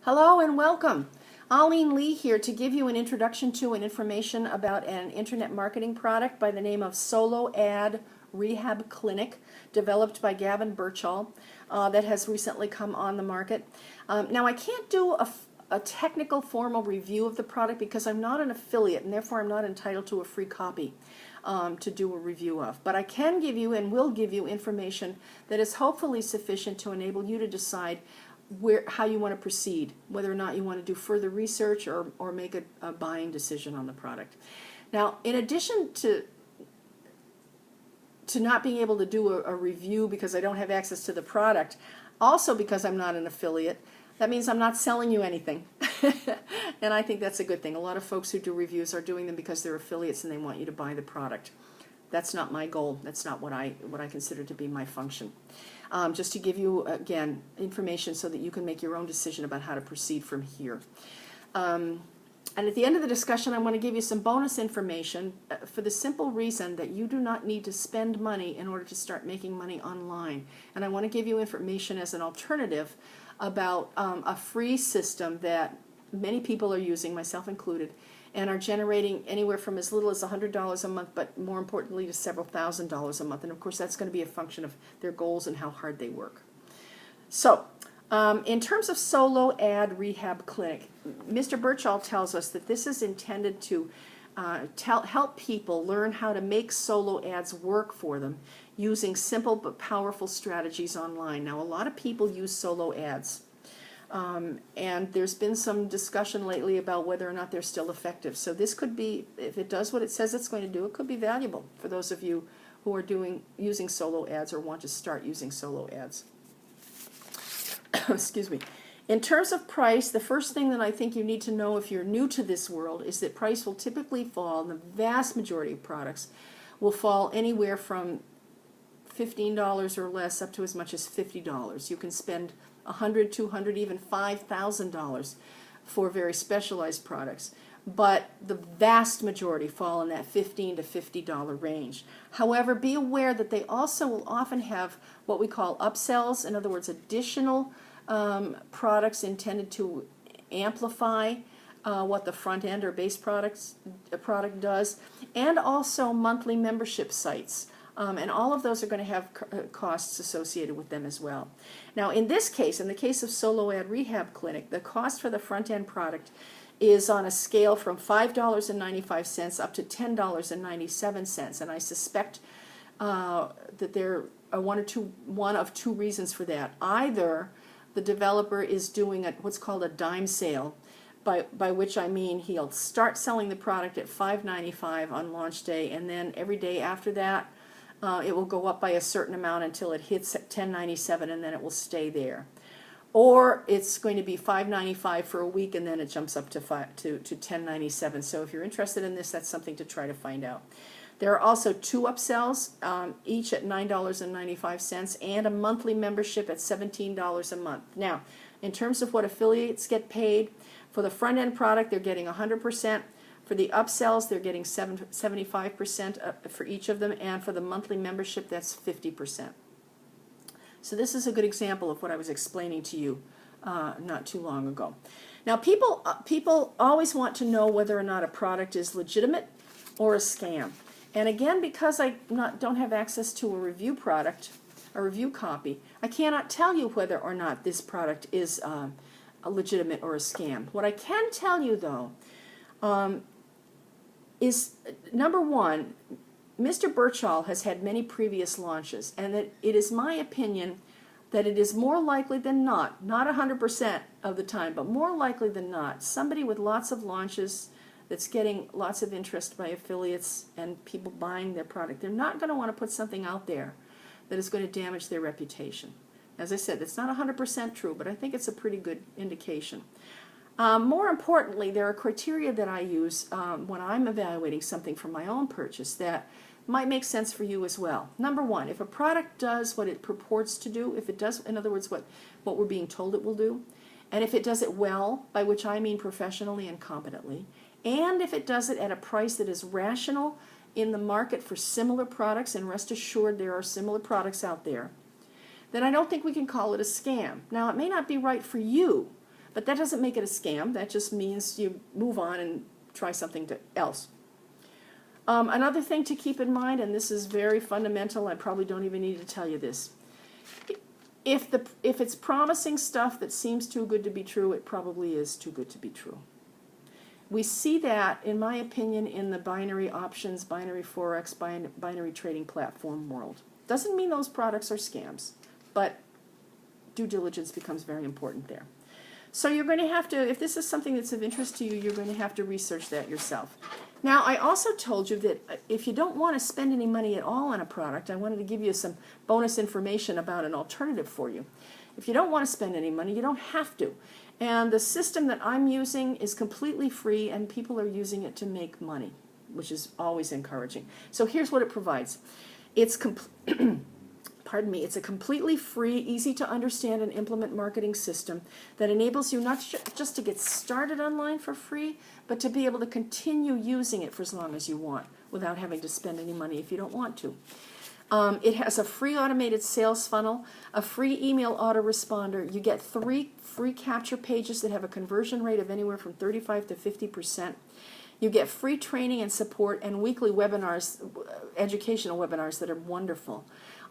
Hello and welcome. Aileen Lee here to give you an introduction to and information about an internet marketing product by the name of Solo Ad Rehab Clinic, developed by Gavin Birchall, that has recently come on the market. Now I can't do a technical formal review of the product because I'm not an affiliate and therefore I'm not entitled to a free copy to do a review of. But I can give you and will give you information that is hopefully sufficient to enable you to decide how you want to proceed, whether or not you want to do further research or make a buying decision on the product. Now, in addition to not being able to do a review because I don't have access to the product, also because I'm not an affiliate, that means I'm not selling you anything. And I think that's a good thing. A lot of folks who do reviews are doing them because they're affiliates and they want you to buy the product. That's not my goal. That's not what I consider to be my function. Just to give you, again, information so that you can make your own decision about how to proceed from here. And at the end of the discussion, I want to give you some bonus information for the simple reason that you do not need to spend money in order to start making money online. And I want to give you information as an alternative about a free system that many people are using, myself included, and are generating anywhere from as little as $100 a month, but more importantly to several $1,000s a month. And of course that's going to be a function of their goals and how hard they work. So in terms of Solo Ad Rehab Clinic, Mr. Birchall tells us that this is intended to help people learn how to make solo ads work for them using simple but powerful strategies online. Now, a lot of people use solo ads. And there's been some discussion lately about whether or not they're still effective. So this could be, if it does what it says it's going to do, it could be valuable for those of you who are using solo ads or want to start using solo ads. Excuse me. In terms of price, the first thing that I think you need to know if you're new to this world is that price will typically fall, and the vast majority of products will fall anywhere from $15 or less up to as much as $50. You can spend $100, $200, even $5,000 for very specialized products, but the vast majority fall in that $15 to $50 range. However, be aware that they also will often have what we call upsells, in other words, additional products intended to amplify what the front end or base product does, and also monthly membership sites. And all of those are going to have costs associated with them as well. Now, in this case, in the case of Solo Ad Rehab Clinic, the cost for the front-end product is on a scale from $5.95 up to $10.97. And I suspect that there are one of two reasons for that. Either the developer is doing what's called a dime sale, by which I mean he'll start selling the product at $5.95 on launch day, and then every day after that, it will go up by a certain amount until it hits $10.97, and then it will stay there. Or it's going to be $5.95 for a week, and then it jumps up to $10.97. So if you're interested in this, that's something to try to find out. There are also two upsells, each at $9.95, and a monthly membership at $17 a month. Now, in terms of what affiliates get paid, for the front-end product, they're getting 100%. For the upsells, they're getting 75% for each of them, and for the monthly membership, that's 50%. So this is a good example of what I was explaining to you not too long ago. Now, people always want to know whether or not a product is legitimate or a scam. And again, because I don't have access to a review copy, I cannot tell you whether or not this product is a legitimate or a scam. What I can tell you, though, is, number one, Mr. Birchall has had many previous launches, and that it is my opinion that it is more likely than not 100% of the time, but more likely than not, somebody with lots of launches that's getting lots of interest by affiliates and people buying their product, they're not going to want to put something out there that is going to damage their reputation. As I said, it's not 100% true, but I think it's a pretty good indication. More importantly, there are criteria that I use when I'm evaluating something for my own purchase that might make sense for you as well. Number one, if a product does what it purports to do, if it does, in other words, what we're being told it will do, and if it does it well, by which I mean professionally and competently, and if it does it at a price that is rational in the market for similar products, and rest assured there are similar products out there, then I don't think we can call it a scam. Now, it may not be right for you, But that doesn't make it a scam. That just means you move on and try something else. Another thing to keep in mind, and this is very fundamental, I probably don't even need to tell you this. If it's promising stuff that seems too good to be true, it probably is too good to be true. We see that, in my opinion, in the binary options, binary forex, binary trading platform world. Doesn't mean those products are scams, but due diligence becomes very important there. So you're going to have to, if this is something that's of interest to you, you're going to have to research that yourself. Now, I also told you that if you don't want to spend any money at all on a product, I wanted to give you some bonus information about an alternative for you. If you don't want to spend any money, you don't have to. And the system that I'm using is completely free, and people are using it to make money, which is always encouraging. So here's what it provides. It's pardon me, it's a completely free, easy to understand and implement marketing system that enables you not just to get started online for free, but to be able to continue using it for as long as you want without having to spend any money if you don't want to. It has a free automated sales funnel, a free email autoresponder. You get 3 free capture pages that have a conversion rate of anywhere from 35 to 50%. You get free training and support and weekly webinars, educational webinars that are wonderful,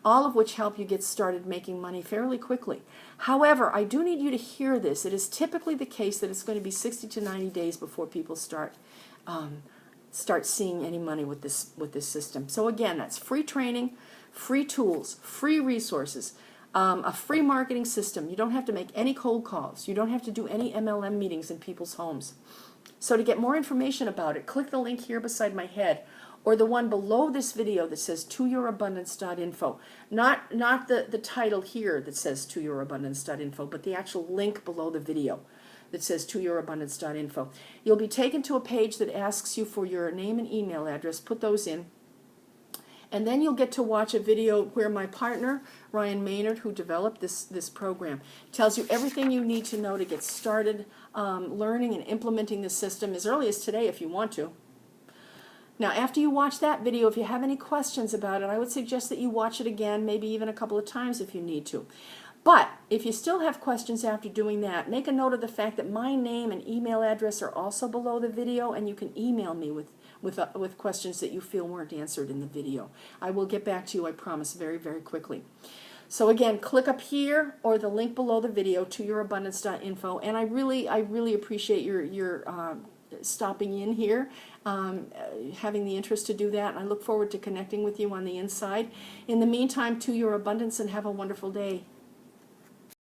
all of which help you get started making money fairly quickly. However, I do need you to hear this. It is typically the case that it's going to be 60 to 90 days before people start seeing any money with this system. So again, that's free training, free tools, free resources, a free marketing system. You don't have to make any cold calls. You don't have to do any MLM meetings in people's homes. So to get more information about it, click the link here beside my head, or the one below this video that says toyourabundance.info. Not the title here that says toyourabundance.info, but the actual link below the video that says toyourabundance.info. You'll be taken to a page that asks you for your name and email address. Put those in. And then you'll get to watch a video where my partner, Ryan Maynard, who developed this program, tells you everything you need to know to get started learning and implementing the system as early as today if you want to. Now, after you watch that video, if you have any questions about it, I would suggest that you watch it again, maybe even a couple of times if you need to. But if you still have questions after doing that, make a note of the fact that my name and email address are also below the video, and you can email me with questions that you feel weren't answered in the video. I will get back to you, I promise, very, very quickly. So again, click up here or the link below the video, toyourabundance.info, and I really appreciate your stopping in here, having the interest to do that, and I look forward to connecting with you on the inside. In the meantime, to your abundance, and have a wonderful day.